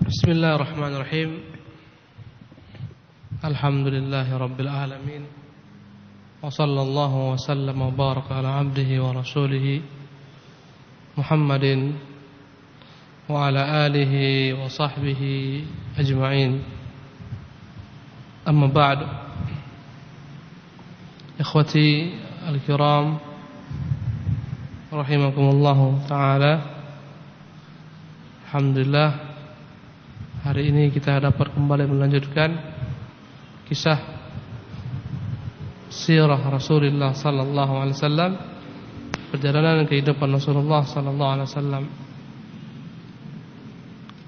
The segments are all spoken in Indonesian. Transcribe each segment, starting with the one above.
Bismillahirrahmanirrahim. Alhamdulillahi rabbil alamin. Wa sallallahu wa sallama wa baraka ala abdihi wa rasulihi Muhammadin wa ala alihi wa sahbihi ajma'in. Amma ba'd. Ikhwati al-kiram rahimakumullah ta'ala. Alhamdulillah, hari ini kita dapat kembali melanjutkan kisah sirah Rasulullah sallallahu alaihi wasallam, perjalanan kehidupan Rasulullah sallallahu alaihi wasallam.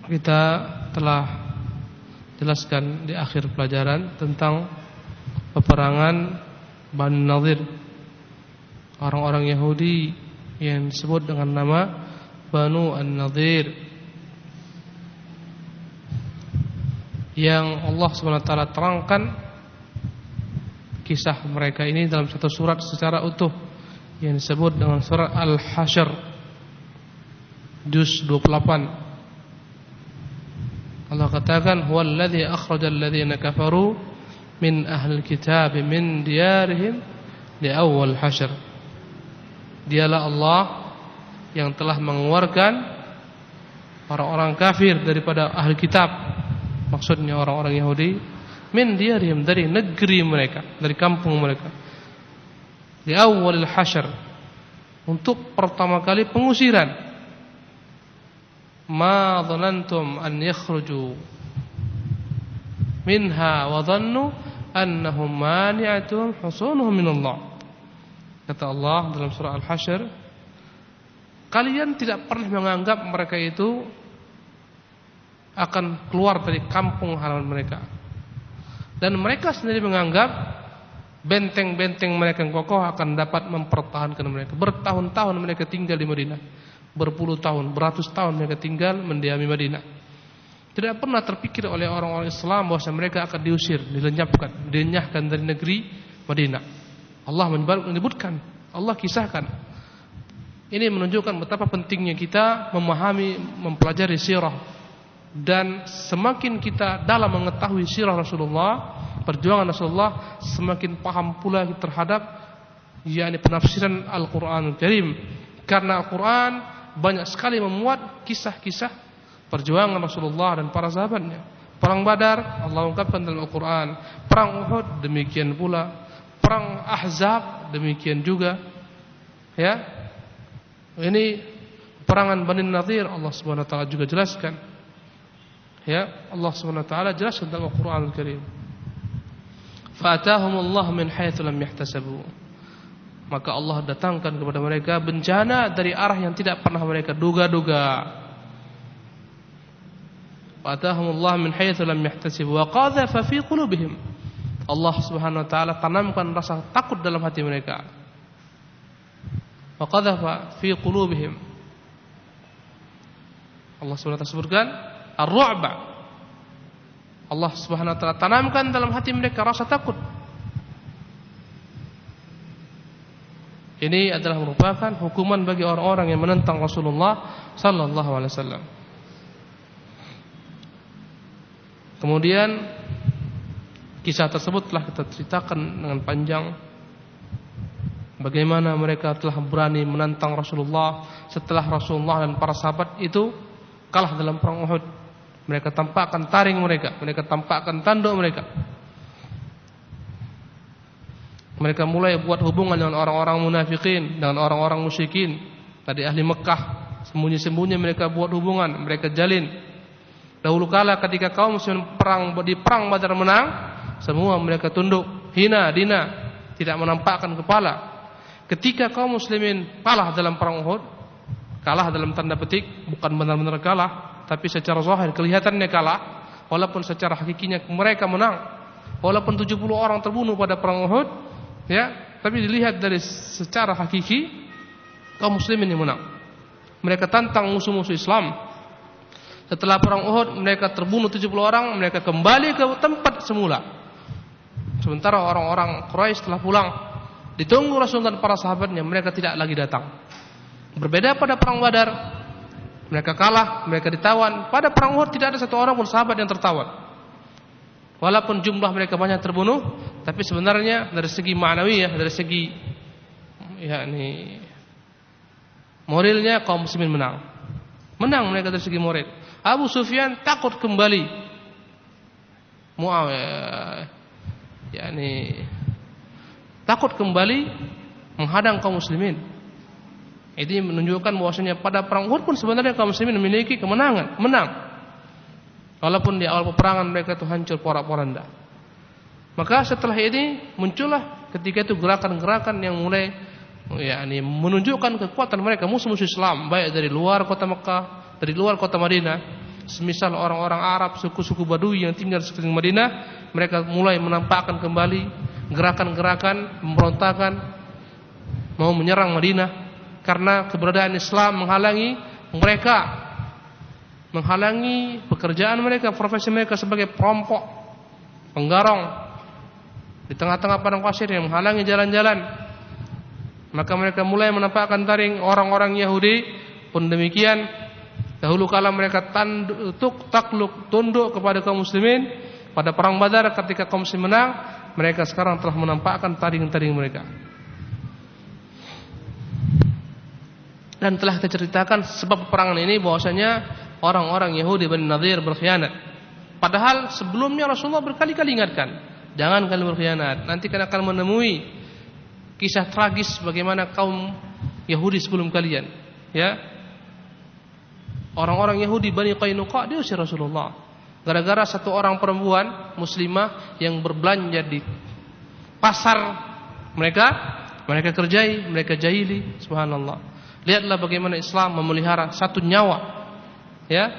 Kita telah jelaskan di akhir pelajaran tentang peperangan Bani Nadir, orang-orang Yahudi yang disebut dengan nama Banu An-Nadir, yang Allah SWT terangkan kisah mereka ini dalam satu surat secara utuh yang disebut dengan surat Al-Hasyr, juz 28. Allah katakan, huwallazi akhrajal ladzina kafaru min ahlil kitab min diyarihim li awwal hasyr. Dialah Allah yang telah mengeluarkan orang-orang kafir daripada ahli kitab, maksudnya orang-orang Yahudi, min diyarihim, dari negeri mereka, dari kampung mereka, di awalil hasyr, untuk pertama kali pengusiran. Ma dhanantum an yakhruju minha wa dhannu annahum mani'atuhum husunuhum minallah. Kata Allah dalam surah Al-Hasyr, kalian tidak pernah menganggap mereka itu akan keluar dari kampung halaman mereka, dan mereka sendiri menganggap benteng-benteng mereka yang kokoh akan dapat mempertahankan mereka. Bertahun-tahun mereka tinggal di Madinah, berpuluh tahun, beratus tahun mereka tinggal mendiami Madinah. Tidak pernah terpikir oleh orang-orang Islam bahwa mereka akan diusir, dilenyapkan, dinyahkan dari negeri Madinah. Allah menyebutkan, Allah kisahkan. Ini menunjukkan betapa pentingnya kita memahami, mempelajari sirah. Dan semakin kita dalam mengetahui sirah Rasulullah, perjuangan Rasulullah, semakin paham pula terhadap penafsiran Al-Quran Al-Karim. Karena Al-Quran banyak sekali memuat kisah-kisah perjuangan Rasulullah dan para sahabatnya. Perang Badar Allah ungkapkan dalam Al-Quran, perang Uhud demikian pula, perang Ahzab demikian juga. Ya, ini perangan Bani Nadir Allah Subhanahu wa taala juga jelaskan. Ya, Allah Subhanahu wa taala jelaskan dalam Al-Qur'an Al-Karim. Fa'atahumullahu min haitsu lam yahtasabu. Maka Allah datangkan kepada mereka bencana dari arah yang tidak pernah mereka duga-duga. Fa'atahumullahu min haitsu lam yahtasabu wa qadhafa fi qulubihim. Allah Subhanahu wa taala tanamkan rasa takut dalam hati mereka. Wa qadhafa fi qulubihim. Allah Subhanahu wa taala sebutkan ar-ru'ba. Allah Subhanahu wa taala tanamkan dalam hati mereka rasa takut. Ini adalah merupakan hukuman bagi orang-orang yang menentang Rasulullah sallallahu alaihi wasallam. Kemudian kisah tersebut telah kita ceritakan dengan panjang, bagaimana mereka telah berani menantang Rasulullah setelah Rasulullah dan para sahabat itu kalah dalam perang Uhud. Mereka tampakkan taring mereka tampakkan tanduk mereka. Mereka mulai buat hubungan dengan orang-orang munafikin, dengan orang-orang musyrikin dari ahli Mekah. Sembunyi-sembunyi mereka buat hubungan, mereka jalin. Dahulu kala ketika kaum muslimin di perang Badar menang, semua mereka tunduk, hina dina, tidak menampakkan kepala. Ketika kaum muslimin kalah dalam perang Uhud, kalah dalam tanda petik, bukan benar-benar kalah, tapi secara zahir kelihatannya kalah, walaupun secara hakikinya mereka menang. Walaupun 70 orang terbunuh pada perang Uhud, ya, tapi dilihat dari secara hakiki kaum muslimin yang menang. Mereka tantang musuh-musuh Islam. Setelah perang Uhud mereka terbunuh 70 orang, mereka kembali ke tempat semula. Sementara orang-orang Quraisy telah pulang, ditunggu Rasul dan para sahabatnya, mereka tidak lagi datang. Berbeda pada perang Badar, Mereka kalah, mereka ditawan. Pada perang Uhud tidak ada satu orang pun sahabat yang tertawan. Walaupun jumlah mereka banyak terbunuh, tapi sebenarnya dari segi ma'nawiyah, dari segi moralnya kaum muslimin menang. Menang mereka dari segi moral. Abu Sufyan takut kembali. Muawiyah takut kembali menghadang kaum muslimin. Ini menunjukkan bahwasanya pada perang Uhud pun sebenarnya kaum muslimin memiliki kemenangan, menang. Walaupun di awal peperangan mereka itu hancur porak-poranda. Maka setelah ini muncullah ketika itu gerakan-gerakan yang mulai menunjukkan kekuatan mereka, musuh-musuh Islam, baik dari luar kota Mekah, dari luar kota Madinah. Semisal orang-orang Arab, suku-suku Badui yang tinggal di sekeliling Madinah, mereka mulai menampakkan kembali gerakan-gerakan pemberontakan, mau menyerang Madinah. Karena keberadaan Islam menghalangi mereka, menghalangi pekerjaan mereka, profesi mereka sebagai perampok, penggarong di tengah-tengah padang pasir yang menghalangi jalan-jalan. Maka mereka mulai menampakkan taring. Orang-orang Yahudi pun demikian. Dahulu kala mereka takluk, tunduk kepada kaum muslimin. Pada perang Badar ketika kaum muslim menang, mereka sekarang telah menampakkan taring-taring mereka. Dan telah kita ceritakan sebab peperangan ini bahwasanya orang-orang Yahudi Bani Nadir berkhianat. Padahal sebelumnya Rasulullah berkali-kali ingatkan, jangan kalian berkhianat. Nanti kalian akan menemui kisah tragis bagaimana kaum Yahudi sebelum kalian. Ya, orang-orang Yahudi Bani Qainuqa diusir Rasulullah gara-gara satu orang perempuan muslimah yang berbelanja di pasar mereka kerjai, mereka jahili. Subhanallah. Lihatlah bagaimana Islam memelihara satu nyawa. Ya.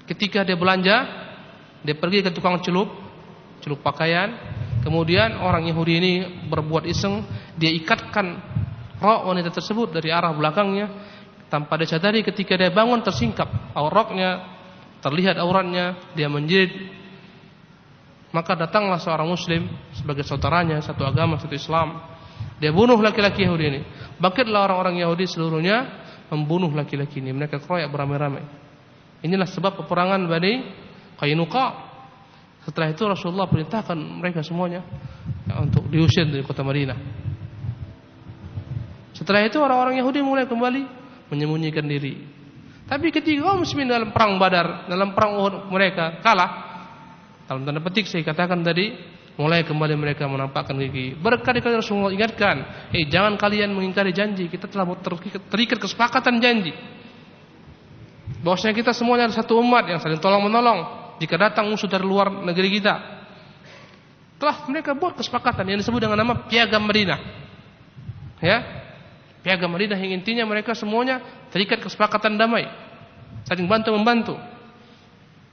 Ketika dia belanja, dia pergi ke tukang celup pakaian. Kemudian orang Yahudi ini berbuat iseng, dia ikatkan rok wanita tersebut dari arah belakangnya. Tanpa dia sadari ketika dia bangun tersingkap roknya, terlihat auratnya, dia menjerit. Maka datanglah seorang muslim sebagai saudaranya, satu agama, satu Islam. Dia bunuh laki-laki Yahudi ini. Bangkitlah orang-orang Yahudi seluruhnya membunuh laki-laki ini. Mereka keroyak beramai-ramai. Inilah sebab peperangan Bani Qainuqa. Setelah itu Rasulullah perintahkan mereka semuanya untuk diusir dari kota Madinah. Setelah itu orang-orang Yahudi mulai kembali menyembunyikan diri. Tapi ketika kaum muslimin dalam perang Badar, dalam perang Uhud mereka kalah. Dalam tanda petik saya katakan tadi, mulai kembali mereka menampakkan gigi. Berkali-kali Rasulullah ingatkan, jangan kalian mengingkari janji. Kita telah terikat kesepakatan janji. Bahwasanya kita semuanya adalah satu umat yang saling tolong-menolong. Jika datang musuh dari luar negeri kita, telah mereka buat kesepakatan yang disebut dengan nama Piagam Madinah. Ya, Piagam Madinah yang intinya mereka semuanya terikat kesepakatan damai, saling bantu-membantu.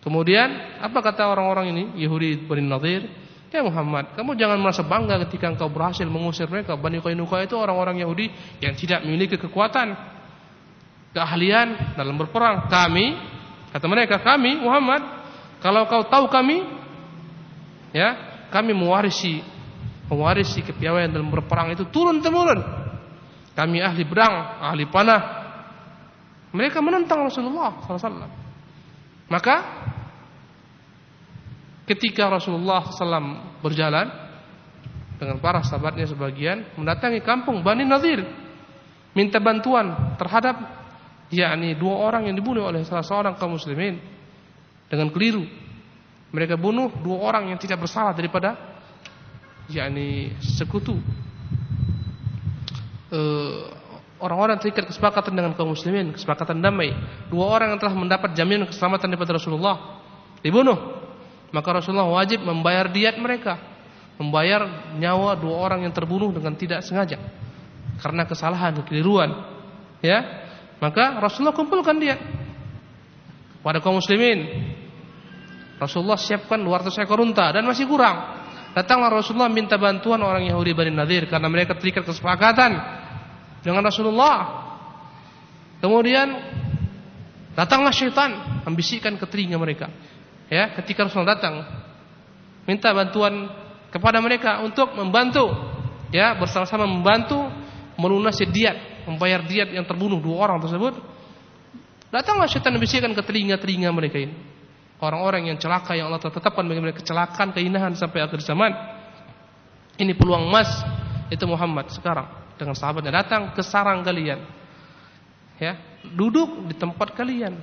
Kemudian apa kata orang-orang ini, Yahudi Bani Nadir? Ya Muhammad, kamu jangan merasa bangga ketika engkau berhasil mengusir mereka. Bani Qainuqa itu orang-orang Yahudi yang tidak memiliki kekuatan, keahlian dalam berperang. Kami, kata mereka, kami Muhammad, kalau kau tahu kami, ya, kami mewarisi kepiawaian dalam berperang itu turun temurun. Kami ahli pedang, ahli panah. Mereka menentang Rasulullah SAW. Maka ketika Rasulullah SAW berjalan dengan para sahabatnya sebagian mendatangi kampung Bani Nadir, minta bantuan terhadap dua orang yang dibunuh oleh salah seorang kaum muslimin dengan keliru. Mereka bunuh dua orang yang tidak bersalah daripada sekutu. Orang-orang terikat kesepakatan dengan kaum muslimin, kesepakatan damai. Dua orang yang telah mendapat jaminan keselamatan daripada Rasulullah dibunuh. Maka Rasulullah wajib membayar diat mereka, membayar nyawa dua orang yang terbunuh dengan tidak sengaja karena kesalahan, kekeliruan. Ya, maka Rasulullah kumpulkan diat pada kaum muslimin. Rasulullah siapkan 200 ekor unta dan masih kurang. Datanglah Rasulullah minta bantuan orang Yahudi Bani Nadir karena mereka terikat kesepakatan dengan Rasulullah. Kemudian datanglah syaitan membisikkan ke telinga mereka. Ya, ketika Rasulullah datang minta bantuan kepada mereka untuk membantu, ya, bersama-sama membantu melunasi diat, membayar diat yang terbunuh dua orang tersebut. Datanglah syaitan membisikkan ke telinga-telinga mereka ini. Orang-orang yang celaka yang Allah tetapkan bagi mereka kecelakaan, kehinaan sampai akhir zaman. Ini peluang emas. Itu Muhammad sekarang dengan sahabatnya datang ke sarang kalian. Ya, duduk di tempat kalian.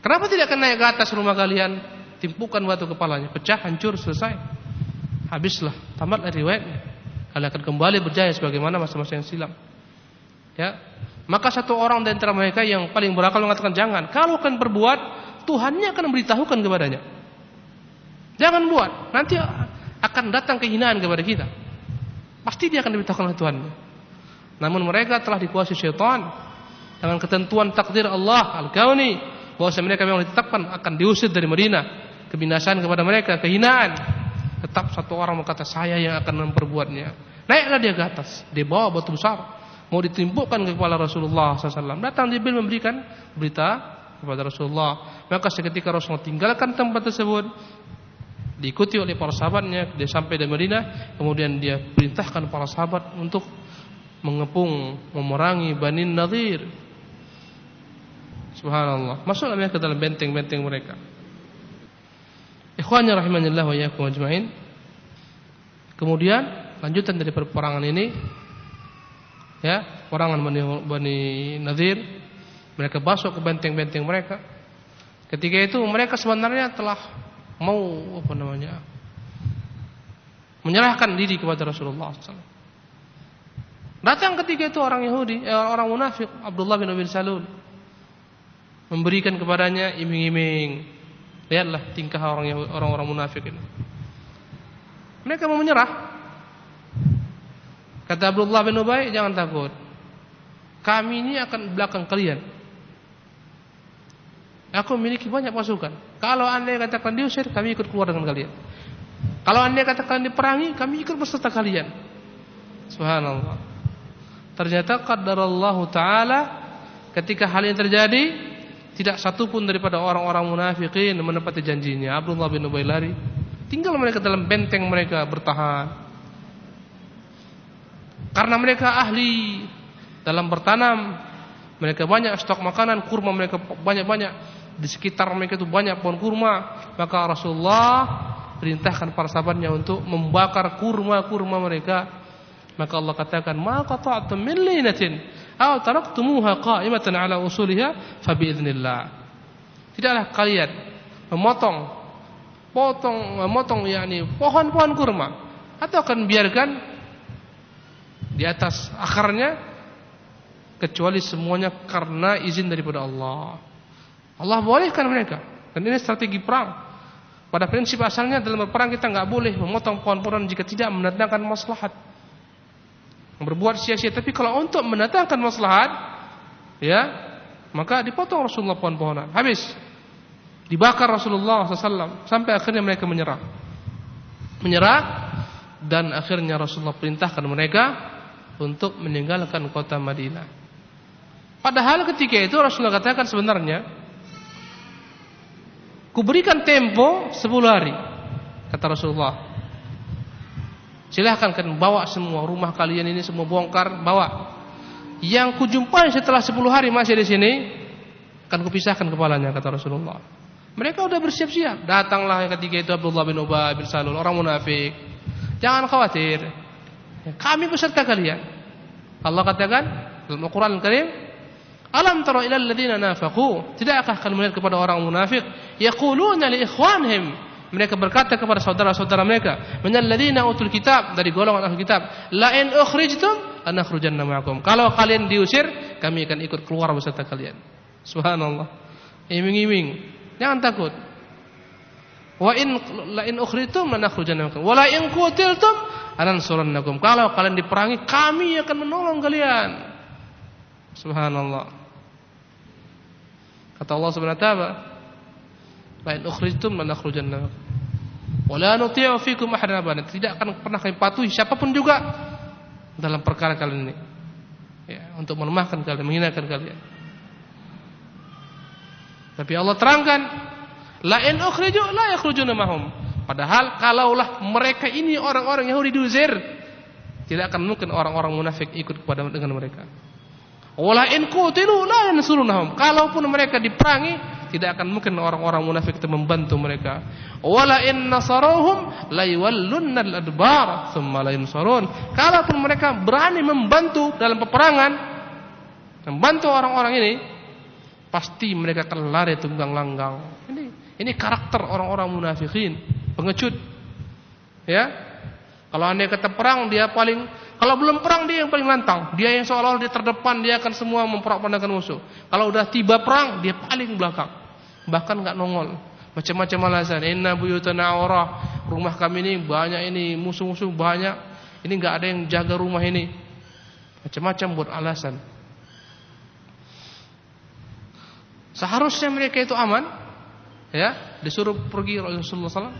Kenapa tidak akan naik ke atas rumah kalian, timpukan batu kepalanya, pecah, hancur, selesai. Habislah, tamatlah riwayatnya. Kalian akan kembali berjaya sebagaimana masa-masa yang silam. Ya. Maka satu orang di antara mereka yang paling berakal mengatakan, jangan. Kalau akan berbuat, Tuhannya akan memberitahukan kepadanya. Jangan buat, nanti akan datang kehinaan kepada kita. Pasti dia akan diberitahukan oleh Tuhannya. Namun mereka telah dikuasai syaitan dengan ketentuan takdir Allah al-kauni, bahwa mereka memang ditetapkan akan diusir dari Madinah, kebinasaan kepada mereka, kehinaan. Tetap satu orang berkata, saya yang akan memperbuatnya. Naiklah dia ke atas, dia bawa batu besar, mau ditimpukkan ke kepala Rasulullah SAW. Datang Jibril memberikan berita kepada Rasulullah. Maka seketika Rasulullah tinggalkan tempat tersebut, diikuti oleh para sahabatnya. Dia sampai di Madinah, kemudian dia perintahkan para sahabat untuk mengepung, memerangi Bani Nadir. Subhanallah, masuklah mereka ke dalam benteng-benteng mereka. Ikhwanya rahimanillah wa iyyakum ajmain. Kemudian lanjutan dari peperangan ini, ya, peperangan Bani Nadir, mereka masuk ke benteng-benteng mereka. Ketika itu mereka sebenarnya telah mau menyerahkan diri kepada Rasulullah SAW. Datang ketika itu orang Yahudi, orang munafik, Abdullah bin Ubay bin Salul, memberikan kepadanya iming-iming. Lihatlah tingkah orang-orang munafik ini. Mereka mau menyerah. Kata Abdullah bin Ubay, jangan takut, kami ini akan belakang kalian. Aku memiliki banyak pasukan. Kalau anda katakan diusir, kami ikut keluar dengan kalian. Kalau anda katakan diperangi, kami ikut beserta kalian. Subhanallah. Ternyata qadarallahu ta'ala, ketika hal ini terjadi, tidak satu pun daripada orang-orang munafikin menepati janjinya. Abdullah bin Ubay lari, tinggal mereka dalam benteng mereka bertahan. Karena mereka ahli dalam bertanam, mereka banyak stok makanan, kurma mereka banyak-banyak. Di sekitar mereka itu banyak pohon kurma. Maka Rasulullah perintahkan para sahabatnya untuk membakar kurma-kurma mereka. Maka Allah katakan, ma qata'tum min linatin aw taraktumuha qa'imatan ala usuliha fa bi'iznillah. Tidaklah kalian memotong yakni pohon-pohon kurma, atau akan biarkan di atas akarnya, kecuali semuanya karena izin daripada Allah. Allah bolehkan mereka. Dan ini strategi perang. Pada prinsip asalnya dalam berperang kita enggak boleh memotong pohon-pohon jika tidak mendatangkan maslahat, berbuat sia-sia. Tapi kalau untuk mendatangkan maslahat, ya, maka dipotong Rasulullah pohon-pohonan. Habis dibakar Rasulullah SAW sampai akhirnya mereka menyerah. Dan akhirnya Rasulullah perintahkan mereka untuk meninggalkan kota Madinah. Padahal ketika itu Rasulullah katakan, sebenarnya kuberikan tempo 10 hari, kata Rasulullah. Silahkan kan bawa semua rumah kalian ini, semua bongkar, bawa. Yang kujumpai setelah 10 hari masih di sini, akan kupisahkan kepalanya, kata Rasulullah. Mereka sudah bersiap-siap. Datanglah ketika itu Abdullah bin Ubay bin Salul, orang munafik. Jangan khawatir, kami beserta kalian. Allah katakan dalam Al-Quran Al-Karim, alam tara ilal ladzina nafaqu, tidakkah kalian melihat kepada orang munafik, yaquluna li ikhwanihim, mereka berkata kepada saudara-saudara mereka, minal ladzina utul kitab, dari golongan ahli kitab, la in ukhrijtum lanakhrujanna ma'akum, kalau kalian diusir, kami akan ikut keluar beserta kalian. Subhanallah. Iming-iming, jangan takut. Wa in la in ukhrijtum lanakhrujanna ma'akum, wa la in qutiltum lanansurannakum, kalau kalian diperangi, kami akan menolong kalian. Subhanallah. Kata Allah Subhanahu wa ta'ala, la in ukhrijtum lanakhrujanna wa la nuti'u fikum ahadan abadan, tidak akan pernah kami patuhi siapapun juga dalam perkara kalian ini, ya, untuk melemahkan kalian, menghinakan kalian. Tapi Allah terangkan, la in ukhriju la yakhrujuna mahum, padahal kalaulah mereka ini orang-orang Yahudi diusir, tidak akan mungkin orang-orang munafik ikut dengan mereka. Wala in qutilu la yansurunhum. Kalaupun mereka diperangi, tidak akan mungkin orang-orang munafik itu membantu mereka. Wala in nasaruhum la yawallunna al-adbar thumma la yansarun. Kalaupun mereka berani membantu dalam peperangan, membantu orang-orang ini, pasti mereka akan lari tunggang langgang. Ini karakter orang-orang munafikin, pengecut. Ya. Kalau andai kata perang, dia paling, kalau belum perang dia yang paling lantang. Dia yang seolah-olah dia terdepan, dia akan semua memperandakan musuh. Kalau udah tiba perang, dia paling belakang. Bahkan enggak nongol. Macam-macam alasan. Inna buyutana aurah. Rumah kami ini banyak ini, musuh-musuh banyak. Ini enggak ada yang jaga rumah ini. Macam-macam buat alasan. Seharusnya mereka itu aman. Ya, disuruh pergi Rasulullah SAW.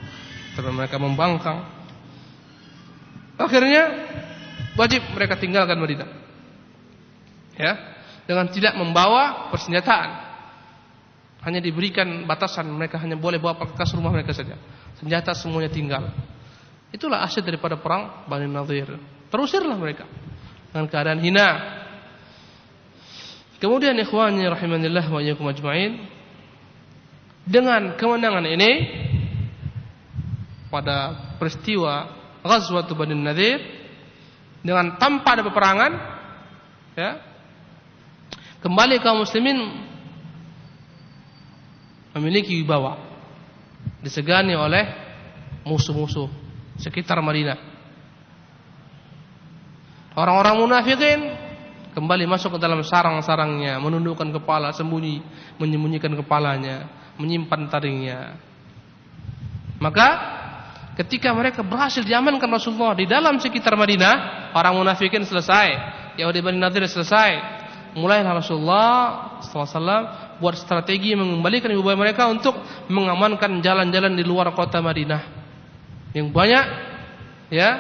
Tapi mereka membangkang. Akhirnya wajib mereka tinggalkan Madinah. Ya, dengan tidak membawa persenjataan. Hanya diberikan batasan, mereka hanya boleh bawa perkas rumah mereka saja. Senjata semuanya tinggal. Itulah asyad daripada perang Bani Nadhir. Terusirlah mereka dengan keadaan hina. Kemudian ikhwani rahimanillah wa iyyakum ajmain, dengan kemenangan ini pada peristiwa Ghazwat Bani Nadhir, dengan tanpa ada peperangan, ya, kembali kaum muslimin memiliki wibawa, disegani oleh musuh-musuh sekitar Madinah. Orang-orang munafikin kembali masuk ke dalam sarang-sarangnya, menundukkan kepala, menyembunyikan kepalanya, menyimpan taringnya. Maka ketika mereka berhasil diamankan Rasulullah di dalam sekitar Madinah, orang munafikin selesai, Yahudi Bani Nadhir selesai. Mulailah Rasulullah SAW buat strategi mengembalikan ibu bayi mereka untuk mengamankan jalan-jalan di luar kota Madinah yang banyak, ya,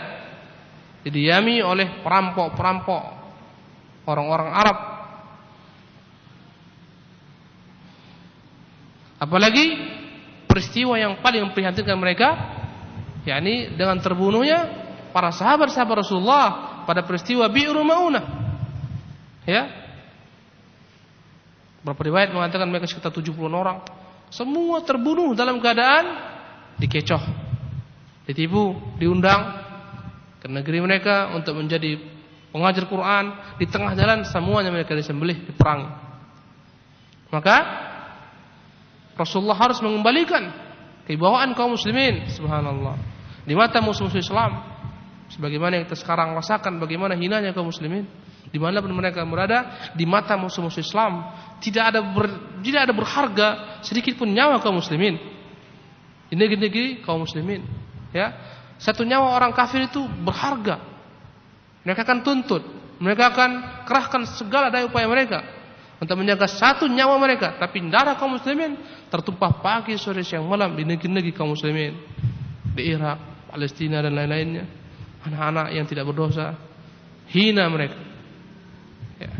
didiami oleh perampok-perampok orang-orang Arab. Apalagi peristiwa yang paling memprihatinkan mereka, yakni dengan terbunuhnya para sahabat-sahabat Rasulullah pada peristiwa Bi'ru Ma'unah. Ya. Beberapa riwayat mengatakan mereka sekitar 70 orang. Semua terbunuh dalam keadaan dikecoh, ditipu, diundang ke negeri mereka untuk menjadi pengajar Quran. Di tengah jalan semuanya mereka disembelih, diperangi. Maka Rasulullah harus mengembalikan kewibawaan kaum muslimin, subhanallah, di mata musuh-musuh Islam. Sebagaimana yang kita sekarang rasakan, bagaimana hinanya kaum muslimin dimanapun mereka berada, di mata musuh-musuh Islam tidak ada berharga sedikit pun nyawa kaum muslimin di negeri-negeri kaum muslimin. Ya, satu nyawa orang kafir itu berharga. Mereka akan tuntut, mereka akan kerahkan segala daya upaya mereka untuk menjaga satu nyawa mereka. Tapi darah kaum muslimin tertumpah pagi, sore, siang, malam di negeri-negeri kaum muslimin, di Irak, Palestina dan lain-lainnya. Anak-anak yang tidak berdosa, hina mereka. Ya.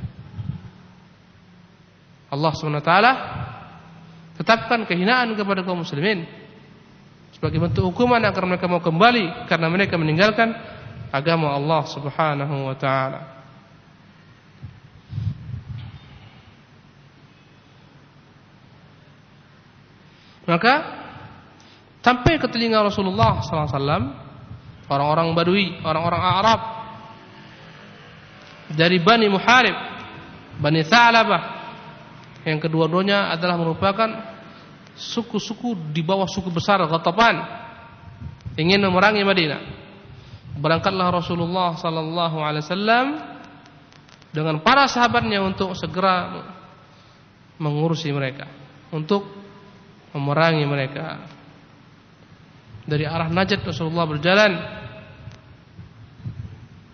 Allah SWT tetapkan kehinaan kepada kaum muslimin sebagai bentuk hukuman agar mereka mau kembali karena mereka meninggalkan agama Allah Subhanahu wa taala. Maka sampai ke telinga Rasulullah sallallahu alaihi wasallam orang-orang Badui, orang-orang Arab dari Bani Muharib, Bani Tha'labah, yang kedua-duanya adalah merupakan suku-suku di bawah suku besar Ghatafan, ingin memerangi Madinah. Berangkatlah Rasulullah sallallahu alaihi wasallam dengan para sahabatnya untuk segera mengurusi mereka, untuk memerangi mereka. Dari arah Najd Rasulullah berjalan,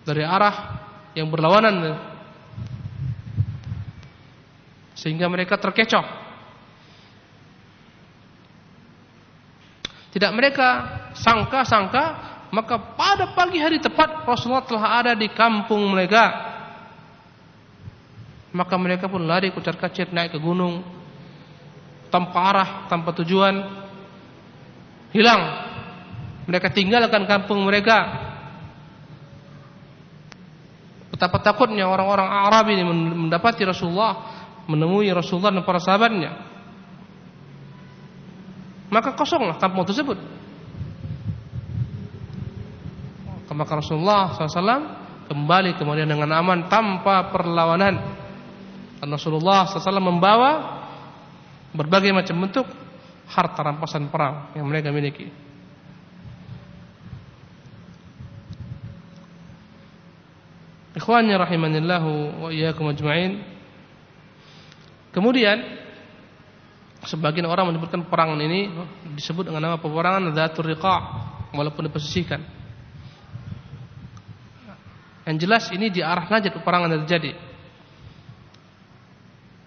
dari arah yang berlawanan, sehingga mereka terkecoh. Tidak mereka sangka-sangka, maka pada pagi hari tepat Rasulullah telah ada di kampung mereka. Maka mereka pun lari kucar-kacir naik ke gunung, tanpa arah, tanpa tujuan, hilang. Mereka tinggalkan kampung mereka, Betapa takutnya orang-orang Arab ini mendapati Rasulullah, menemui Rasulullah dan para sahabatnya. Maka kosonglah kampung tersebut. Maka Rasulullah SAW kembali kemudian dengan aman tanpa perlawanan. Dan Rasulullah SAW membawa berbagai macam bentuk harta rampasan perang yang mereka miliki. Ikhwani rahimanillahu wa iyyakum ajma'in. Kemudian sebagian orang menyebutkan perangan ini disebut dengan nama peperangan Dzatur Riqa' walaupun diposisikan. Yang jelas ini di arah Najd peperangan yang terjadi.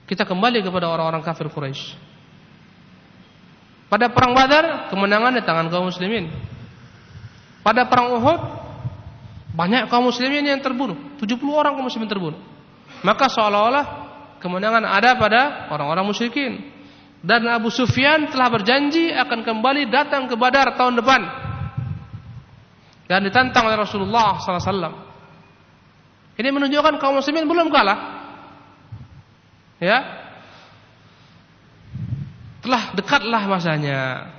Kita kembali kepada orang-orang kafir Quraisy. Pada perang Badar kemenangan di tangan kaum muslimin. Pada perang Uhud banyak kaum muslimin yang terbunuh, 70 orang kaum muslimin terbunuh. Maka seolah-olah kemenangan ada pada orang-orang musyrikin. Dan Abu Sufyan telah berjanji akan kembali datang ke Badar tahun depan. Dan ditantang oleh Rasulullah SAW. Ini menunjukkan kaum muslimin belum kalah. Ya. Telah dekatlah masanya.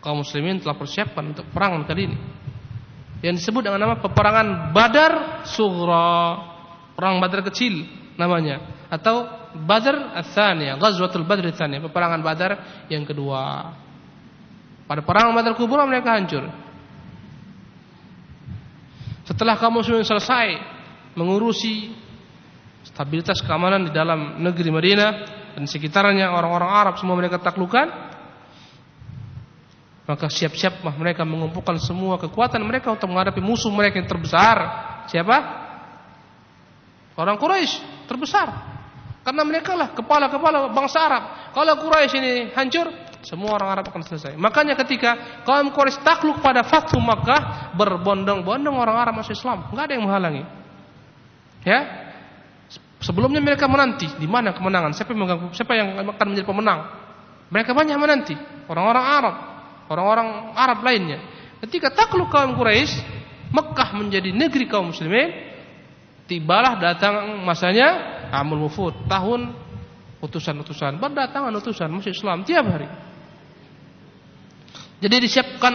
Kaum muslimin telah persiapkan untuk perang kali ini. Yang disebut dengan nama peperangan Badar Sughra, perang Badar kecil namanya, atau Badar Ats-Tsaniyah, Ghazwatul Badr Ats-Tsaniyah, peperangan Badar yang kedua. Pada perang Badar Kubra mereka hancur. Setelah kaum muslimin selesai mengurusi stabilitas keamanan di dalam negeri Madinah dan sekitarnya, orang-orang Arab semua mereka taklukkan, maka siap-siaplah mereka mengumpulkan semua kekuatan mereka untuk menghadapi musuh mereka yang terbesar. Siapa? Orang Quraisy terbesar. Karena mereka lah kepala-kepala bangsa Arab. Kalau Quraisy ini hancur, semua orang Arab akan selesai. Makanya ketika kaum Quraisy takluk pada Fathu Makkah, berbondong-bondong orang Arab masuk Islam, enggak ada yang menghalangi. Ya, sebelumnya mereka menanti di mana kemenangan, siapa yang akan menjadi pemenang. Mereka banyak menanti orang-orang Arab lainnya. Ketika takluk kaum Quraisy, Mekah menjadi negeri kaum muslimin, tibalah datang masanya Amul Wufud, tahun utusan-utusan, berdatangan utusan masuk Islam tiap hari. Jadi disiapkan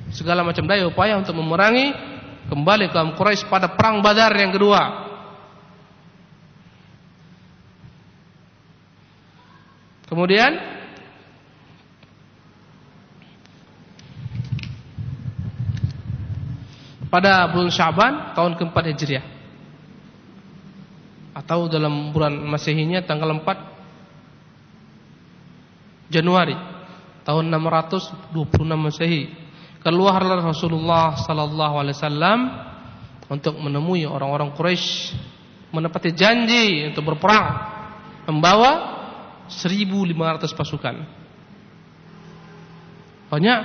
segala macam daya upaya untuk memerangi kembali kaum Quraisy pada perang Badar yang kedua. Kemudian pada bulan Sya'ban tahun keempat Hijriah, atau dalam bulan Masehinya tanggal 4 Januari tahun 626 Masehi, keluarlah Rasulullah sallallahu alaihi wasallam untuk menemui orang-orang Quraisy, menepati janji untuk berperang, membawa 1.500 pasukan. Banyak,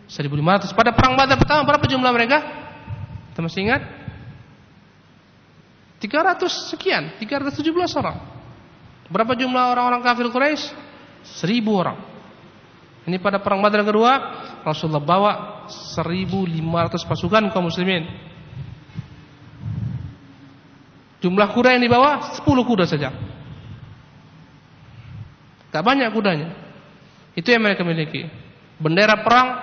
1.500. Pada perang Badar pertama berapa jumlah mereka? Kita masih ingat? 300 sekian, 317 orang. Berapa jumlah orang-orang kafir Quraisy? 1.000 orang. Ini pada perang Badar kedua, Rasulullah bawa 1.500 pasukan kaum muslimin. Jumlah kuda yang dibawa 10 kuda saja. Tak banyak kudanya. Itu yang mereka miliki. Bendera perang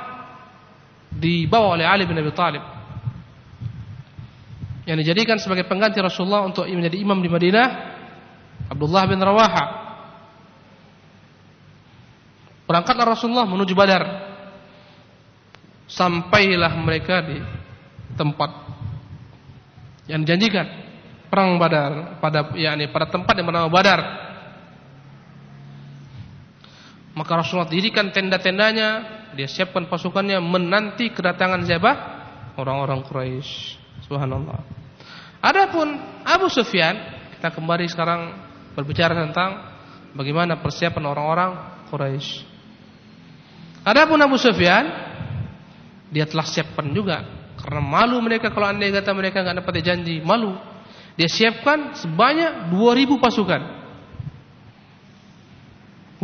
dibawa oleh Ali bin Abi Thalib, yang dijadikan sebagai pengganti Rasulullah untuk menjadi imam di Madinah, Abdullah bin Rawaha. Berangkatlah Rasulullah menuju Badar. Sampailah mereka di tempat yang dijanjikan perang Badar, pada tempat yang bernama Badar. Maka Rasulullah dirikan tenda-tendanya, dia siapkan pasukannya menanti kedatangan siapa? Orang-orang Quraisy. Subhanallah. Adapun Abu Sufyan, kita kembali sekarang berbicara tentang bagaimana persiapan orang-orang Quraisy. Adapun Abu Sufyan, dia telah siapkan juga, karena malu mereka kalau andai kata mereka enggak dapat janji, malu. Dia siapkan sebanyak 2.000 pasukan.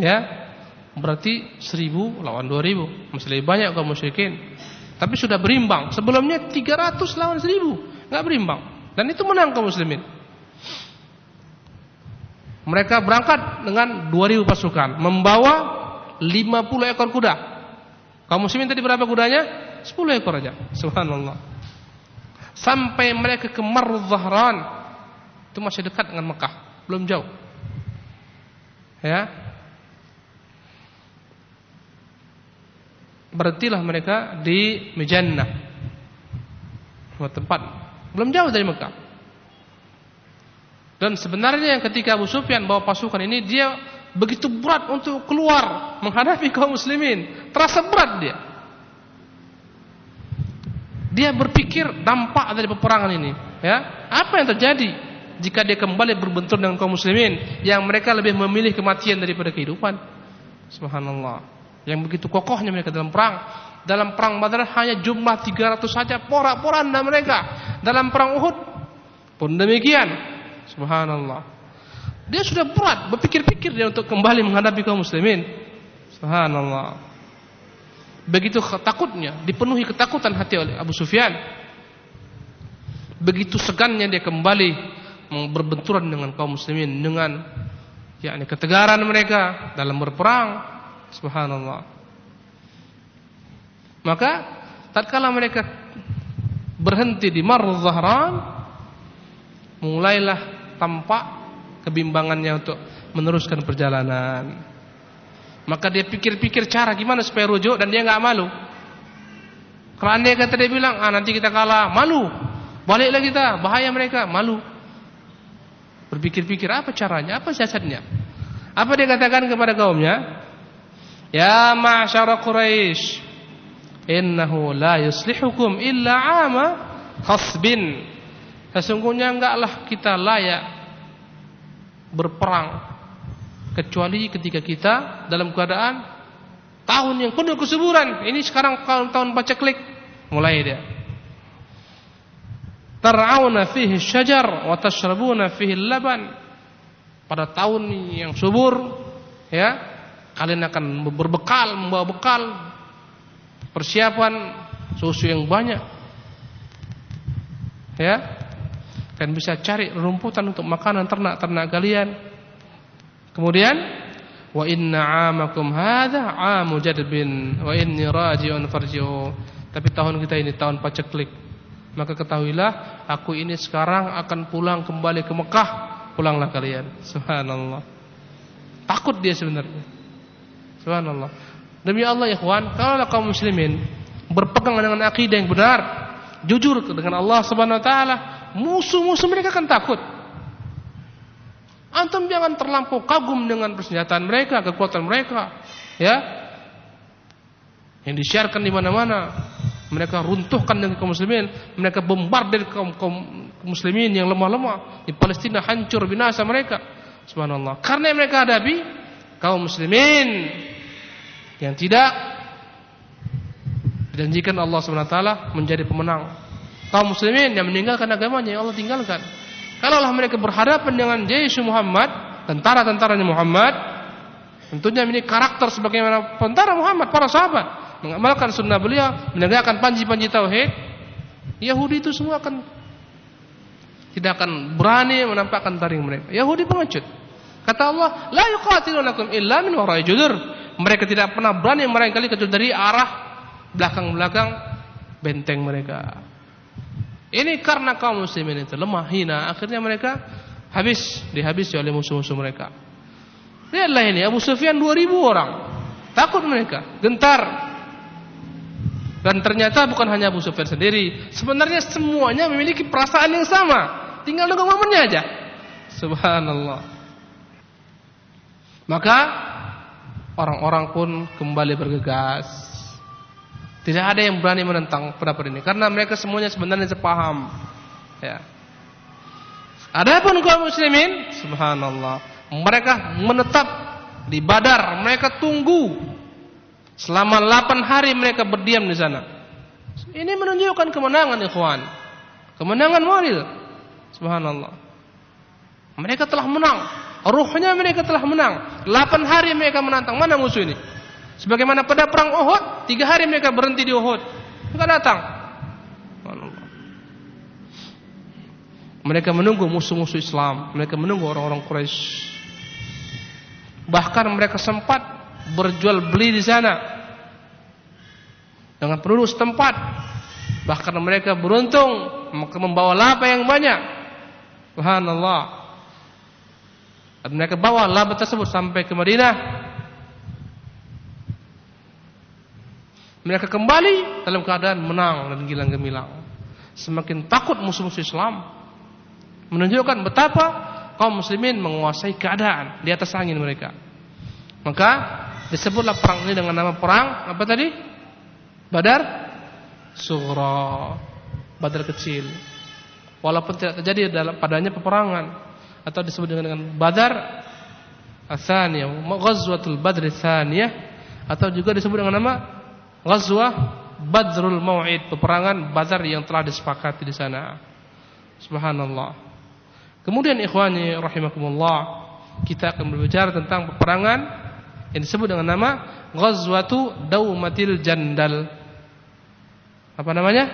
Ya. Berarti 1.000 lawan 2.000, masih lebih banyak kaum musyrikin. Tapi sudah berimbang. Sebelumnya 300 lawan 1.000, enggak berimbang. Dan itu menang kaum muslimin. Mereka berangkat dengan 2000 pasukan, membawa 50 ekor kuda. Kaum muslimin tadi berapa kudanya? 10 ekor aja. Subhanallah. Sampai mereka ke Marru Dhahran. Itu masih dekat dengan Mekah, belum jauh. Ya. Berhentilah mereka di Mijannah. Tempat belum jauh dari Mekah. Dan sebenarnya ketika Abu Sufyan bawa pasukan ini, dia begitu berat untuk keluar menghadapi kaum muslimin. Terasa berat dia. Dia berpikir dampak dari peperangan ini, ya, apa yang terjadi jika dia kembali berbentur dengan kaum muslimin yang mereka lebih memilih kematian daripada kehidupan. Subhanallah. Yang begitu kokohnya mereka dalam perang. Dalam perang Badar hanya jumlah 300 saja, porak-poranda mereka. Dalam perang Uhud pun demikian. Subhanallah. Dia sudah berat, berpikir-pikir dia untuk kembali menghadapi kaum muslimin. Subhanallah. Begitu takutnya, dipenuhi ketakutan hati oleh Abu Sufyan. Begitu segannya dia kembali berbenturan dengan kaum muslimin, dengan yakni ketegaran mereka dalam berperang. Subhanallah. Maka tatkala mereka berhenti di Marru Dhahran, mulailah tampak kebimbangannya untuk meneruskan perjalanan. Maka dia pikir-pikir cara gimana supaya rujuk, dan dia enggak malu. Kalau andai kata dia bilang, nanti kita kalah, malu. Baliklah kita, bahaya mereka, malu. Berpikir-pikir apa caranya, apa siasatnya. Apa dia katakan kepada kaumnya? Ya ma'syara Quraisy, innahu la yuslihukum illa 'ama khasbin. Sesungguhnya enggaklah kita layak berperang kecuali ketika kita dalam keadaan tahun yang penuh kesuburan. Ini sekarang tahun paceklik. Mulai dia. Tar'auna fihi syajar wa tashrabuna fihi laban. Pada tahun yang subur, ya, kalian akan berbekal, membawa bekal, persiapan susu yang banyak, ya, dan bisa cari rumputan untuk makanan ternak-ternak kalian. Kemudian, wa inna 'amakum hadza 'amu jadbin wa inni raji'un farji'u. Tapi tahun kita ini tahun paceklik. Maka ketahuilah, aku ini sekarang akan pulang kembali ke Mekah. Pulanglah kalian. Subhanallah. Takut dia sebenarnya. Subhanallah. Demi Allah ikhwan, kalau kaum muslimin berpegang dengan akidah yang benar, jujur dengan Allah Subhanahu wa taala, musuh-musuh mereka akan takut. Antum jangan terlampau kagum dengan persenjataan mereka, kekuatan mereka, ya. Yang disiarkan di mana-mana, mereka runtuhkan dengan kaum muslimin, mereka bombardir kaum muslimin yang lemah-lemah. Di Palestina hancur binasa mereka. Subhanallah. Karena mereka hadapi kaum muslimin yang tidak dijanjikan Allah SWT menjadi pemenang. Kaum muslimin yang meninggalkan agamanya yang Allah tinggalkan. Kalaulah mereka berhadapan dengan Jaish Muhammad, tentara-tentaranya Muhammad, tentunya ini karakter sebagaimana tentara Muhammad, para sahabat, mengamalkan sunnah beliau, menegakkan panji-panji tauhid. Yahudi itu semua tidak akan berani menampakkan taring mereka. Yahudi pengecut. Kata Allah, la yuqatilunakum illa min wara'i judur. Mereka tidak pernah berani merangkali kecuali dari arah belakang-belakang benteng mereka. Ini karena kaum muslimin itu lemah, hina, akhirnya mereka dihabisi oleh musuh-musuh mereka. Lihatlah ini, Abu Sufyan 2000 orang. Takut mereka, gentar. Dan ternyata bukan hanya Abu Sufyan sendiri, sebenarnya semuanya memiliki perasaan yang sama. Tinggal nunggu momennya aja. Subhanallah. Maka orang-orang pun kembali bergegas. Tidak ada yang berani menentang pendapat ini karena mereka semuanya sebenarnya sepaham. Ya. Adapun kaum muslimin, subhanallah, mereka menetap di Badar, mereka tunggu selama 8 hari mereka berdiam di sana. Ini menunjukkan kemenangan ikhwan. Kemenangan moral. Subhanallah. Mereka telah menang. Ruhnya mereka telah menang. 8 hari mereka menantang. Mana musuh ini? Sebagaimana pada perang Uhud, 3 hari mereka berhenti di Uhud. Mereka datang. Mereka menunggu musuh-musuh Islam, mereka menunggu orang-orang Quraisy. Bahkan mereka sempat berjual beli di sana dengan penduduk setempat. Bahkan mereka beruntung membawa laba yang banyak. Subhanallah. Dan mereka bawa laba tersebut sampai ke Madinah. Mereka kembali dalam keadaan menang dan gilang gemilang. Semakin takut musuh-musuh Islam, menunjukkan betapa kaum muslimin menguasai keadaan di atas angin mereka. Maka disebutlah perang ini dengan nama perang apa tadi? Badar Sughra, Badar kecil. Walaupun tidak terjadi padanya peperangan, atau disebut dengan Badar Ats-Tsaniyah, Ghazwatul Badr Ats-Tsaniyah, atau juga disebut dengan nama Ghazwah Badrul Mau'id, peperangan Badar yang telah disepakati di sana. Subhanallah. Kemudian ikhwani rahimakumullah, kita akan berbicara tentang peperangan yang disebut dengan nama Ghazwatu Daumatil Jandal. Apa namanya?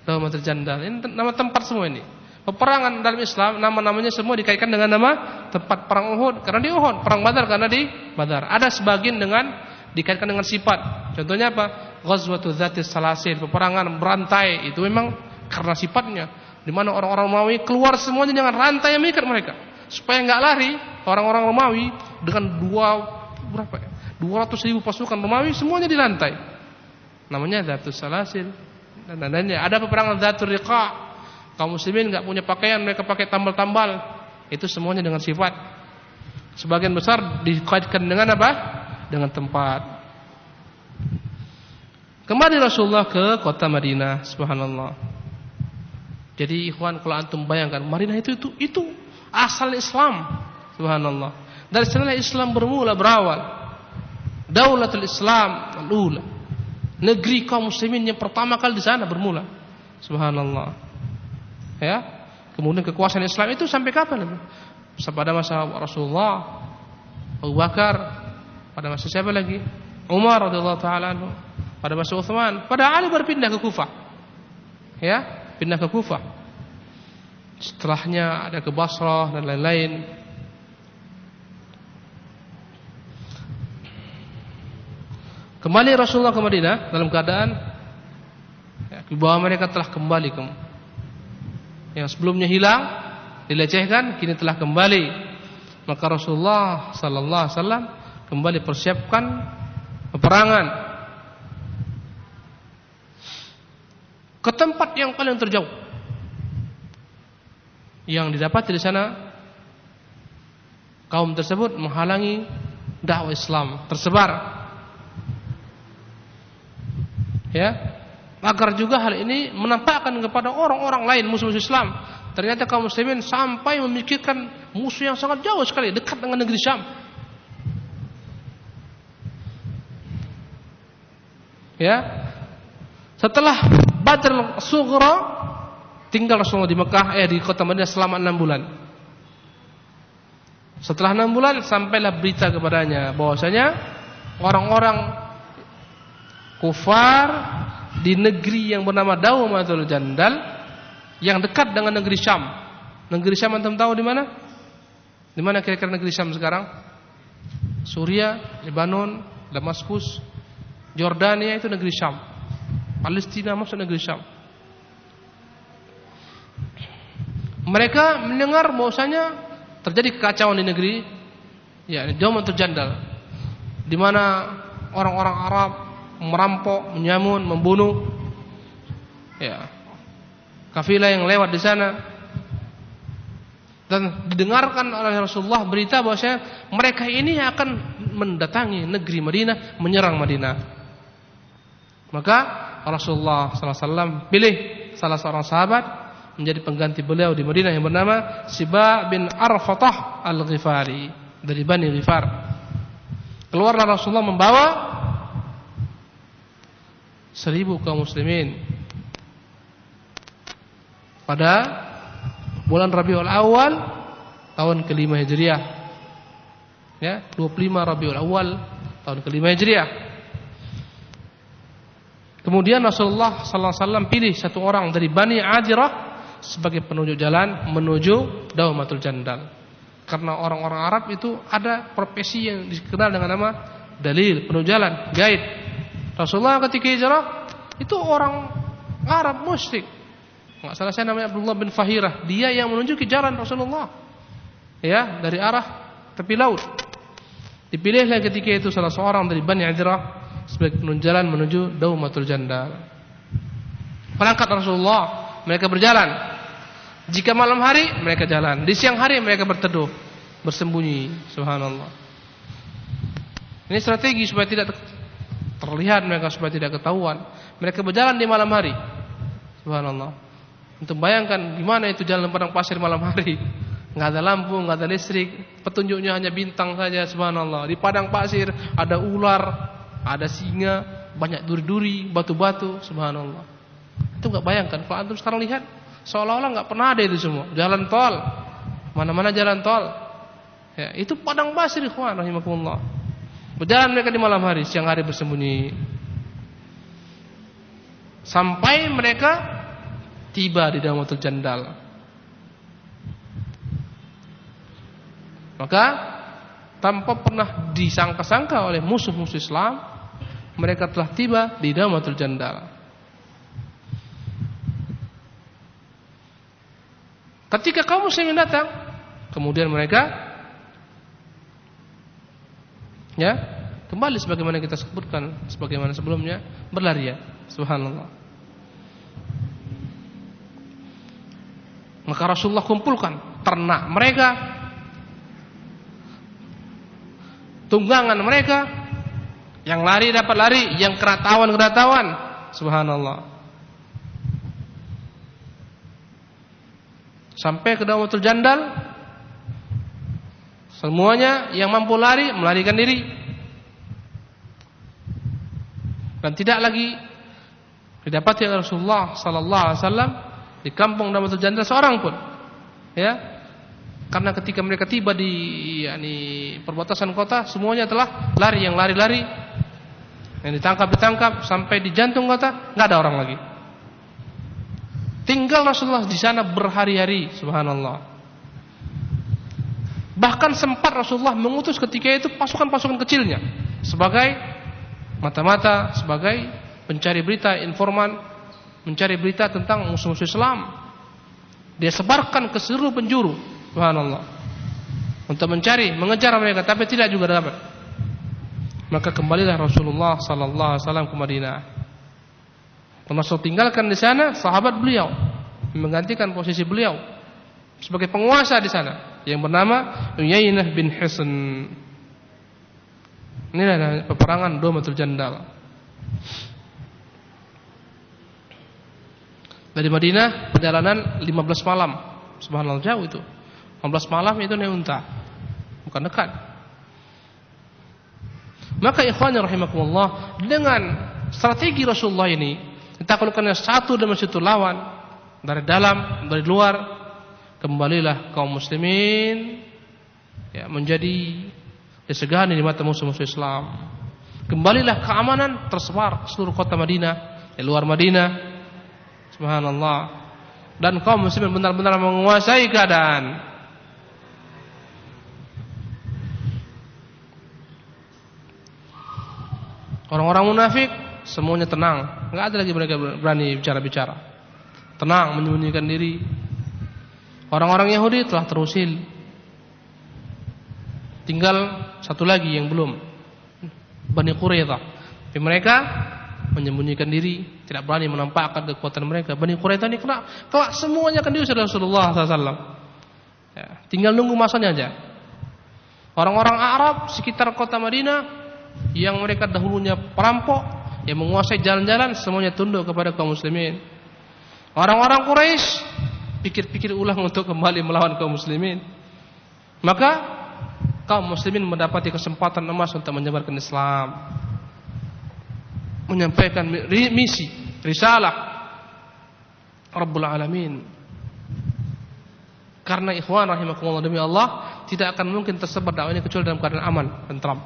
Daumatil Jandal. Ini nama tempat semua ini. Peperangan dalam Islam nama-namanya semua dikaitkan dengan nama tempat. Perang Uhud karena di Uhud, perang Badar karena di Badar. Ada sebagian dengan dikaitkan dengan sifat. Contohnya apa? Ghazwatu Dzatis Salasil, peperangan berantai. Itu memang karena sifatnya, di mana orang-orang Romawi keluar semuanya dengan rantai yang mengikat mereka supaya enggak lari. Orang-orang Romawi dengan 200.000 pasukan Romawi semuanya dilantai. Namanya Dzatus Salasil. Dan lainnya. Ada peperangan Dzatur Riqa. Kaum muslimin enggak punya pakaian, mereka pakai tambal-tambal. Itu semuanya dengan sifat. Sebagian besar dikaitkan dengan apa? Dengan tempat. Kembali Rasulullah ke kota Madinah. Subhanallah. Jadi ikhwan, kalau antum bayangkan Madinah itu asal Islam. Subhanallah. Dari sana Islam berawal. Daulatul Islam al-ula. Negeri kaum muslimin yang pertama kali di sana bermula. Subhanallah. Ya. Kemudian kekuasaan Islam itu sampai kapan? Pada masa Rasulullah, Abu Bakar, pada masa siapa lagi? Umar radhiyallahu taala anhu, pada masa Utsman, pada Ali berpindah ke Kufah. Ya, pindah ke Kufah. Setelahnya ada ke Basrah dan lain-lain. Kembali Rasulullah ke Madinah dalam keadaan bahwa mereka telah kembali ke yang sebelumnya hilang, dilecehkan, kini telah kembali. Maka Rasulullah sallallahu alaihi wasallam kembali persiapkan peperangan ke tempat yang paling terjauh. Yang didapati di sana, kaum tersebut menghalangi dakwah Islam tersebar. Ya, agar juga hal ini menampakkan kepada orang-orang lain musuh-musuh Islam. Ternyata kaum muslimin sampai memikirkan musuh yang sangat jauh sekali, dekat dengan negeri Syam. Ya, setelah Badr Sughra, tinggal Rasulullah di Mekah, di kota Madinah selama 6 bulan. Setelah 6 bulan sampailah berita kepadanya bahwasanya orang-orang kufar di negeri yang bernama Daumatul Jandal yang dekat dengan negeri Syam. Negeri Syam antum tahu di mana? Di mana kira-kira negeri Syam sekarang? Suriah, Lebanon, Damaskus, Jordania itu negeri Syam. Palestina masuk negeri Syam. Mereka mendengar bahwasanya terjadi kekacauan di negeri Daumatul Jandal, di mana orang-orang Arab merampok, menyamun, membunuh kafilah yang lewat di sana. Dan didengarkan oleh Rasulullah berita bahwasanya mereka ini akan mendatangi negeri Madinah, menyerang Madinah. Maka Rasulullah sallallahu alaihi wasallam pilih salah seorang sahabat menjadi pengganti beliau di Madinah yang bernama Siba bin Arfatah Al-Ghifari dari Bani Ghifar. Keluarlah Rasulullah membawa 1.000 kaum muslimin pada bulan Rabiul Awal tahun ke-5 Hijriah. Ya, 25 Rabiul Awal tahun ke-5 Hijriah. Kemudian Rasulullah sallallahu alaihi wasallam pilih satu orang dari Bani Adirah sebagai penunjuk jalan menuju Daumatul Jandal. Karena orang-orang Arab itu ada profesi yang dikenal dengan nama dalil, penunjuk jalan, guide. Rasulullah ketika hijrah itu orang Arab musyrik. Enggak salah saya namanya Abdullah bin Fahirah, dia yang menunjuki jalan Rasulullah. Ya, dari arah tepi laut. Dipilihlah ketika itu salah seorang dari Bani Adirah sebagai penunjuk jalan menuju Daumatul Jandal. Berangkat Rasulullah, mereka berjalan. Jika malam hari mereka jalan, di siang hari mereka berteduh, bersembunyi. Subhanallah. Ini strategi supaya tidak terlihat mereka, supaya tidak ketahuan. Mereka berjalan di malam hari. Subhanallah. Untuk bayangkan gimana itu jalan padang pasir malam hari. Enggak ada lampu, enggak ada listrik, petunjuknya hanya bintang saja. Subhanallah. Di padang pasir ada ular, ada singa, banyak duri-duri, batu-batu. Subhanallah. Itu enggak bayangkan. Kalau antum sekarang lihat, seolah-olah enggak pernah ada itu semua. Jalan tol, mana-mana jalan tol. Ya, itu padang pasir, ikhwan rahimakumullah. Berjalan mereka di malam hari, siang hari bersembunyi. Sampai mereka tiba di Daumatul Jandal. Maka tanpa pernah disangka-sangka oleh musuh-musuh Islam, mereka telah tiba di Daumatul Jandal. Ketika kaum muslimin datang, kemudian mereka kembali sebagaimana kita sebutkan sebagaimana sebelumnya, berlarian. Subhanallah. Maka Rasulullah kumpulkan ternak mereka, tunggangan mereka, yang lari dapat lari, yang keratawan. Subhanallah. Sampai ke Daumatul Jandal, semuanya yang mampu lari melarikan diri, dan tidak lagi didapati oleh Rasulullah sallallahu alaihi wasallam di kampung Daumatul Jandal seorang pun. Ya. Karena ketika mereka tiba di perbatasan kota, semuanya telah lari, yang lari-lari, yang ditangkap sampai di jantung kota, enggak ada orang lagi. Tinggal Rasulullah di sana berhari-hari. Subhanallah. Bahkan sempat Rasulullah mengutus ketika itu pasukan-pasukan kecilnya sebagai mata-mata, sebagai pencari berita, informan, mencari berita tentang musuh-musuh Islam. Dia sebarkan ke seluruh penjuru, subhanallah, untuk mencari, mengejar mereka, tapi tidak juga dapat. Maka kembalilah Rasulullah sallallahu alaihi wasallam ke Madinah. Termasuk tinggalkan di sana sahabat beliau, menggantikan posisi beliau sebagai penguasa di sana, yang bernama Uyainah bin Hisn. Ini adalah peperangan Daumatul Jandal. Dari Madinah perjalanan 15 malam. Subhanallah, jauh itu. 15 malam itu naik unta. Bukan dekat. Maka ikhwani rahimakumullah, dengan strategi Rasulullah ini, ditaklukkannya satu demi satu lawan, dari dalam, dari luar, kembalilah kaum muslimin menjadi disegani di mata musuh-musuh Islam. Kembalilah keamanan tersebar seluruh kota Madinah, di luar Madinah. Subhanallah. Dan kaum muslimin benar-benar menguasai keadaan. Orang-orang munafik semuanya tenang, enggak ada lagi mereka berani bicara-bicara. Tenang, menyembunyikan diri. Orang-orang Yahudi telah terusil. Tinggal satu lagi yang belum, Bani Quraidah. Tapi mereka menyembunyikan diri, tidak berani menampakkan kekuatan mereka. Bani Quraidah ini kelak semuanya akan diusir Rasulullah SAW. Ya, tinggal nunggu masanya aja. Orang-orang Arab sekitar kota Madinah yang mereka dahulunya perampok, yang menguasai jalan-jalan, semuanya tunduk kepada kaum muslimin. Orang-orang Quraisy pikir-pikir ulang untuk kembali melawan kaum muslimin. Maka kaum muslimin mendapati kesempatan emas untuk menyebarkan Islam, menyampaikan misi, risalah Rabbul Alamin. Karena ikhwan rahimakumullah, demi Allah, tidak akan mungkin tersebar dakwah ini kecuali dalam keadaan aman, tentram.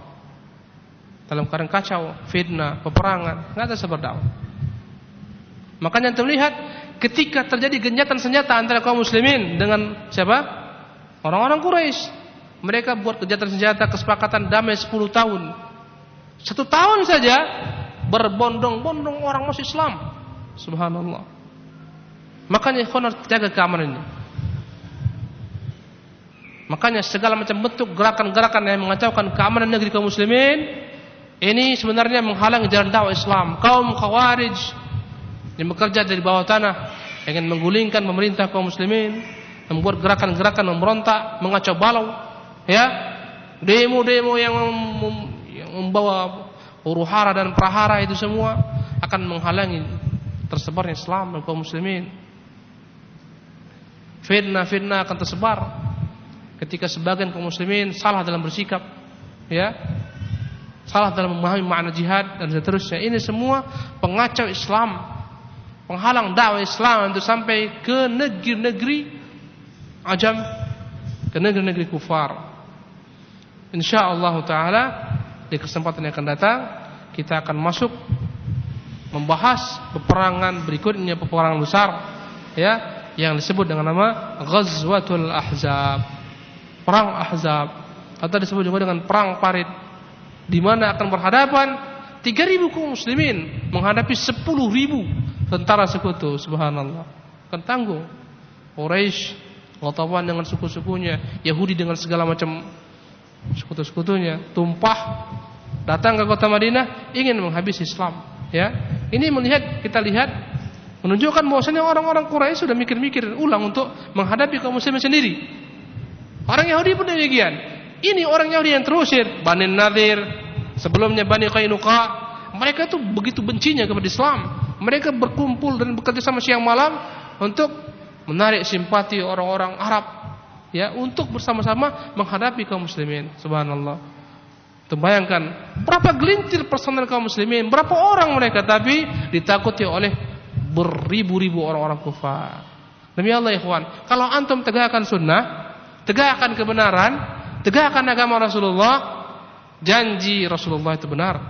Dalam keadaan kacau, fitnah, peperangan, enggak ada sebar dakwah. Makanya antum lihat ketika terjadi gencatan senjata antara kaum muslimin dengan siapa? Orang-orang Quraisy. Mereka buat gencatan senjata, kesepakatan damai 10 tahun. 1 tahun saja berbondong-bondong orang masuk Islam. Subhanallah. Makanya ikhwan harus jaga keamanan ini. Makanya segala macam bentuk gerakan-gerakan yang mengacaukan keamanan negeri kaum muslimin, ini sebenarnya menghalangi jalan dakwah Islam. Kaum Khawarij yang bekerja dari bawah tanah ingin menggulingkan pemerintah kaum muslimin, membuat gerakan-gerakan memberontak, mengacau balau, ya, demo-demo yang membawa huru-hara dan prahara, itu semua akan menghalangi tersebarnya Islam dan kaum muslimin. Fitnah-fitnah akan tersebar ketika sebagian kaum muslimin salah dalam bersikap, ya, salah dalam memahami makna jihad dan seterusnya. Ini semua pengacau Islam, penghalang dakwah Islam untuk sampai ke negeri-negeri ajam, ke negeri-negeri kufar. Insyaallah taala di kesempatan yang akan datang kita akan masuk membahas peperangan berikutnya, peperangan besar, ya, yang disebut dengan nama Ghazwatul Ahzab. Perang Ahzab, atau disebut juga dengan perang Parit, di mana akan berhadapan 3.000 kaum muslimin menghadapi 10.000 tentara sekutu. Subhanallah. Akan tanggung. Quraisy, Ghatafan dengan suku-sukunya, Yahudi dengan segala macam sekutu-sekutunya, tumpah datang ke kota Madinah ingin menghabisi Islam. Ya, ini kita lihat menunjukkan bahwasanya orang-orang Quraisy sudah mikir-mikir ulang untuk menghadapi kaum muslimin sendiri. Orang Yahudi pun demikian. Ini orang Yahudi yang terusir, Bani Nadir, sebelumnya Bani Qainuqa. Mereka itu begitu bencinya kepada Islam. Mereka berkumpul dan bekerja sama siang malam untuk menarik simpati orang-orang Arab, ya, untuk bersama-sama menghadapi kaum muslimin. Subhanallah. Bayangkan berapa gelintir personel kaum muslimin, berapa orang mereka, tapi ditakuti oleh beribu-ribu orang-orang kufar. Demi Allah ikhwan, kalau antum tegakkan sunnah, tegakkan kebenaran, tegakkan agama Rasulullah, janji Rasulullah itu benar.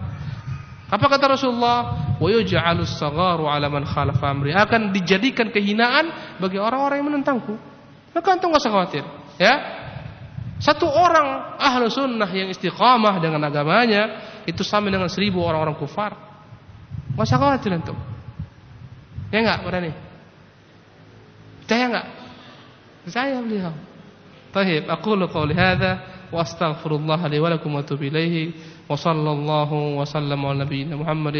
Apa kata Rasulullah? Wa yuj'alus sagharu 'ala man khalafa amri. Akan dijadikan kehinaan bagi orang-orang yang menentangku. Maka antum enggak usah khawatir, ya. Satu orang ahlu sunnah yang istiqamah dengan agamanya itu sama dengan 1.000 orang-orang kufar. Enggak usah khawatir antum. Ya enggak, berani? Percaya enggak? Percaya beliau. طيب أقول قولي هذا وأستغفر الله لي ولكم وأتوب إليه وصلى الله وسلم على نبينا محمد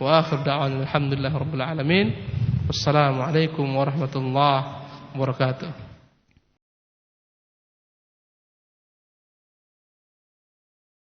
وآخر دعوانا الحمد لله رب العالمين والسلام عليكم ورحمة الله وبركاته.